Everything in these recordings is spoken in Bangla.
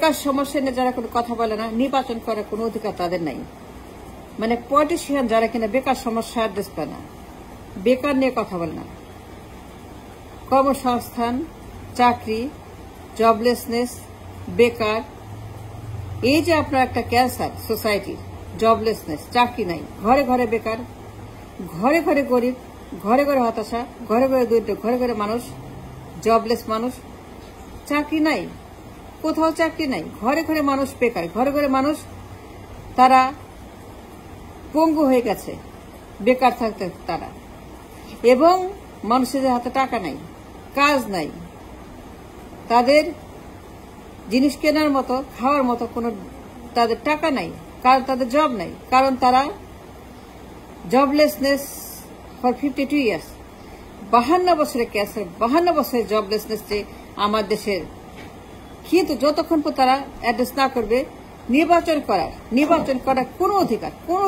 বেকার সমস্যা নিয়ে যারা কোনো কথা বলে না, নির্বাচন করার কোনো অধিকার তাদের নাই। মানে পলিটিশিয়ান যারা কিনা বেকার সমস্যা অ্যাড্রেস করে না, বেকার নিয়ে কথা বলে না, কর্মসংস্থান, চাকরি, জবলেসনেস, বেকার, এই যে আপনার একটা ক্যান্সার সোসাইটির, জবলেসনেস, চাকরি নাই, ঘরে ঘরে বেকার, ঘরে ঘরে গরিব, ঘরে ঘরে হতাশা, ঘরে ঘরে দরিদ্র, ঘরে ঘরে মানুষ, জবলেস মানুষ, চাকরি নাই, কোথাও চাকরি নাই, ঘরে ঘরে মানুষ বেকার, ঘরে ঘরে মানুষ তারা পঙ্গু হয়ে গেছে বেকার থাকতে তারা, এবং মানুষের হাতে টাকা নাই, কাজ নাই, তাদের জিনিস কেনার মতো, খাওয়ার মতো কোনো তাদের টাকা নাই, কারণ তাদের জব নাই, কারণ তারা জবলেসনেস ফর 52 ইয়ার্স, 52 বছরের ক্যান্সার, 52 বছরের জবলেসনেস যে আমার দেশের। কিন্তু যতক্ষণ পর তারা অ্যাড্রেস না করবে নির্বাচন করার কোনো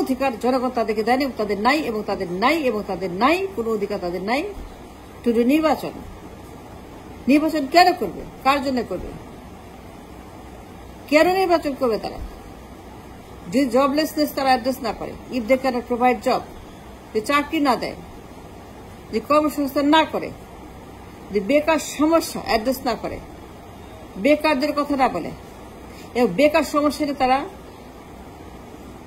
অধিকার জনগণ তাদেরকে দেয়নি, তাদের নাই, এবং তাদের নাই, এবং তাদের নাই, কোনো অধিকার তাদের নাই টু ডু নির্বাচন। নির্বাচন কেন করবে? কার জন্য করবে? কেন নির্বাচন করবে তারা? যদি জবলেসনেস তারা অ্যাড্রেস না করে, if they can provide job, যে চাকরি না দেয়, যে কর্মসংস্থান না করে, যে বেকার সমস্যা অ্যাড্রেস না করে, বেকারদের কথা না বলে, এবং বেকার সমস্যাটা তারা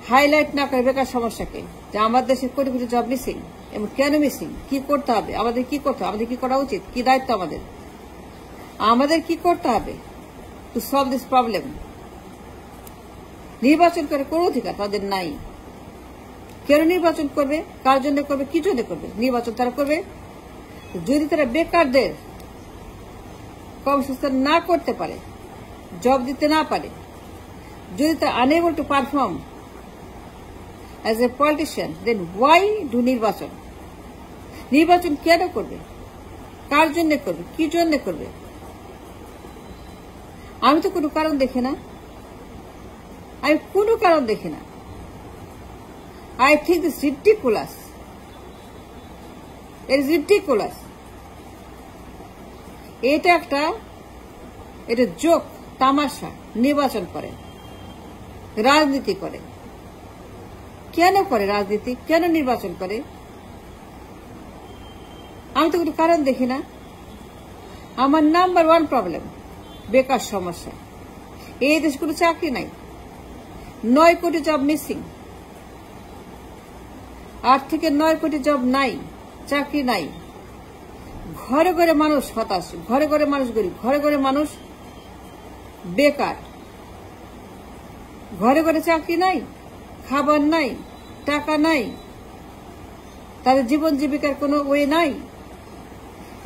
হাইলাইট না করে বেকার সমস্যাকে, যে আমার দেশে কোটি কোটি জব মিসিং, এবং কেন মিসিং, কি করতে হবে, আমাদের কি করতে হবে, আমাদের কি করা উচিত, কি দায়িত্ব আমাদের কি করতে হবে টু সলভ দিস প্রবলেম। নির্বাচন করে কোনো অধিকার তাদের নাই। কেন নির্বাচন করবে? কার জন্য করবে? কি জন্য করবে নির্বাচন? তারা করবে যদি তারা বেকারদের কর্মসংস্থান না করতে পারে, জব দিতে না পারে, যদি তারা unable to perform as a politician, then why do নির্বাচন? নির্বাচন কেন করবে? কার জন্য করবে? কি জন্য করবে? আমি তো কোনো কারণ দেখি না, I think it's ridiculous. It is ridiculous. এটা জোক, তামাশা। নির্বাচন করে, রাজনীতি করে। কেন করে রাজনীতি? কেন নির্বাচন করে? আমি তো কোনো কারণ দেখি না। আমার নাম্বার 1 প্রবলেম বেকার সমস্যা। এই দেশ কোনো চাকরি নাই, 9 কোটি জব মিসিং, 8 থেকে 9 কোটি জব নাই, চাকরি নাই, ঘরে ঘরে মানুষ হতাশ, ঘরে ঘরে মানুষ গরিব, ঘরে ঘরে মানুষ বেকার, ঘরে ঘরে চাকরি নাই, খাবার নাই, টাকা নাই, তাদের জীবন জীবিকার কোনো ওয়ে নাই।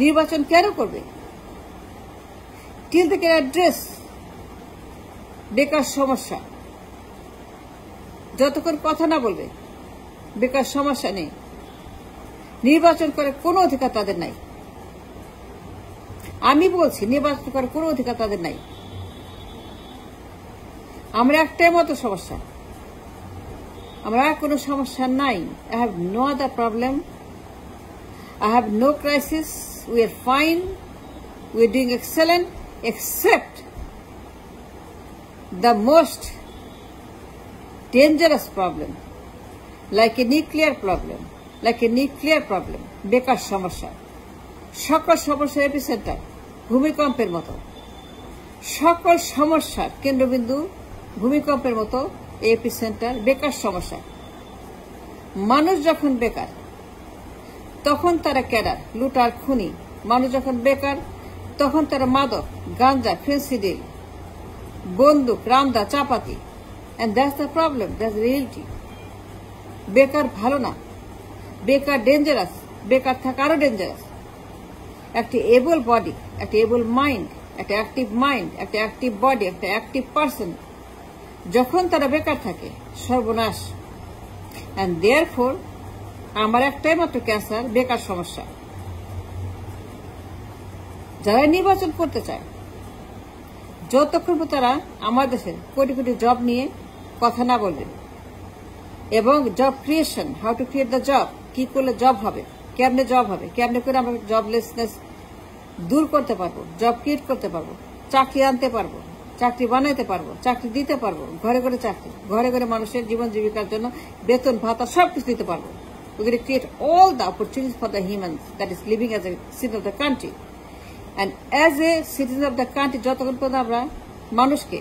নির্বাচন কেন করবে? টিল থেকে অ্যাড্রেস বেকার সমস্যা, যতক্ষণ কথা না বলবে বেকার সমস্যা নেই, নির্বাচন করার কোনো অধিকার তাদের নাই। আমি বলছি নির্বাচন করার কোনো অধিকার তাদের নাই। আমরা একটাই মতো সমস্যা, আমরা কোনো সমস্যা নাই। I have no other problem. I have no crisis. We are fine. We are doing excellent, except the most dangerous problem, like a nuclear problem, বেকার সমস্যা। সকল সমস্যার এপিসেন্টার ভূমিকম্পের মতো, সকল সমস্যার কেন্দ্রবিন্দু ভূমিকম্পের মতো এপিসেন্টার বেকার সমস্যা। মানুষ যখন বেকার তখন তারা ক্যাডার, লুটার, খুনি। মানুষ যখন বেকার তখন তারা মাদক, গাঞ্জা, ফেন্সিডিল, বন্দুক, রামদা, চাপাতি। And that's the problem, that's the reality. বেকার ভালো না, বেকার ডেঞ্জারাস, বেকার থাকা আরো ডেঞ্জারাস। একটা এবল বডি, একটা এবল মাইন্ড, একটা অ্যাক্টিভ মাইন্ড, একটা অ্যাক্টিভ বডি, একটা অ্যাক্টিভ পার্সন যখন তারা বেকার থাকে, সর্বনাশ। অ্যান্ড দেয়ারফোর আমার একটাই মাত্র ক্যান্সার, বেকার সমস্যা। যারা নির্বাচন করতে চায়, যতক্ষণ তারা আমার দেশের কোটি কোটি জব নিয়ে কথা না বলবে, এবং job creation, how to create the job, কি করলে জব হবে, কেমনে জব হবে, কেমনে করে আমরা জবলেসনেস দূর করতে পারবো, জব ক্রিয়েট করতে পারবো, চাকরি আনতে পারবো, চাকরি বানাইতে পারবো, চাকরি দিতে পারবো, ঘরে ঘরে চাকরি, ঘরে ঘরে মানুষের জীবন জীবিকার জন্য বেতন ভাতা সবকিছু দিতে পারবো। We're going to create all the opportunities for the humans that is living as a citizen of the country. And as a citizen of the country, যতক্ষণ পর্যন্ত আমরা মানুষকে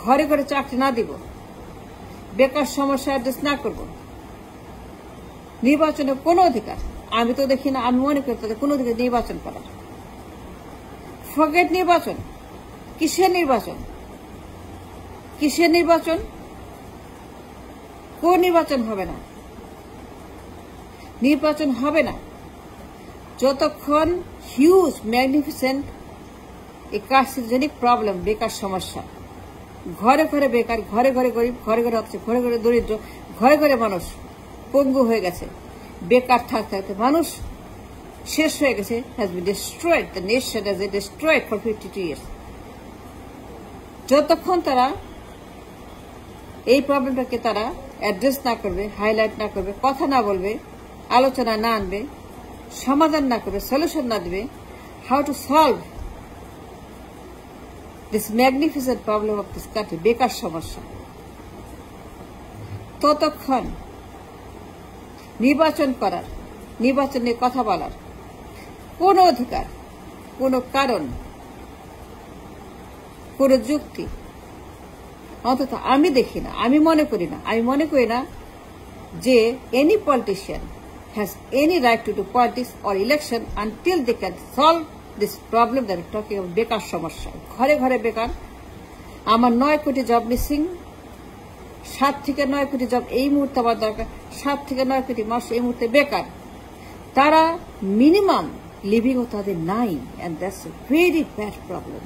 ঘরে ঘরে চাকরি না দিব, বেকার সমস্যা অ্যাড্রেস না করব, নির্বাচনের কোনো অধিকার আমি তো দেখি না, আমি মনে করি তাদের কোনো অধিকার নির্বাচন করার। ফরগেট নির্বাচন, কিসের নির্বাচন? কিসের নির্বাচন? কোন নির্বাচন হবে না? নির্বাচন হবে না যতক্ষণ হিউজ ম্যাগনিফিসেন্ট এ কার্সিনোজেনিক প্রবলেম, বেকার সমস্যা, ঘরে ঘরে বেকার, ঘরে ঘরে গরিব, ঘরে ঘরে হচ্ছে, ঘরে ঘরে দরিদ্র, ঘরে ঘরে মানুষ পঙ্গু হয়ে গেছে, বেকার থাকতে থাকতে মানুষ শেষ হয়ে গেছে, has been destroyed, the nation has been destroyed for 52 years. যতক্ষণ তারা এই প্রবলেমটাকে তারা অ্যাড্রেস না করবে, হাইলাইট না করবে, কথা না বলবে, আলোচনা না আনবে, সমাধান না করবে, সলিউশন না দেবে, how to solve this magnificent problem of this country, বেকার সমস্যা, ততক্ষণ নির্বাচন করার, নির্বাচন নিয়ে কথা বলার কোন অধিকার, কোন কারণ, কোন যুক্তি অন্তত আমি দেখি না, আমি মনে করি না যে any politician has any right to do politics or election until they can solve this problem that are talking about বেকার সমস্যা। ঘরে ঘরে বেকার, আমার 9 কোটি জব মিসিং, 7 থেকে 9 কোটি জব এই মুহূর্তে আমার দরকার, 7 থেকে 9 কোটি মানুষ এই মুহূর্তে বেকার, তারা মিনিমাম লিভিংও তাদের নাই, and that's a very bad problem.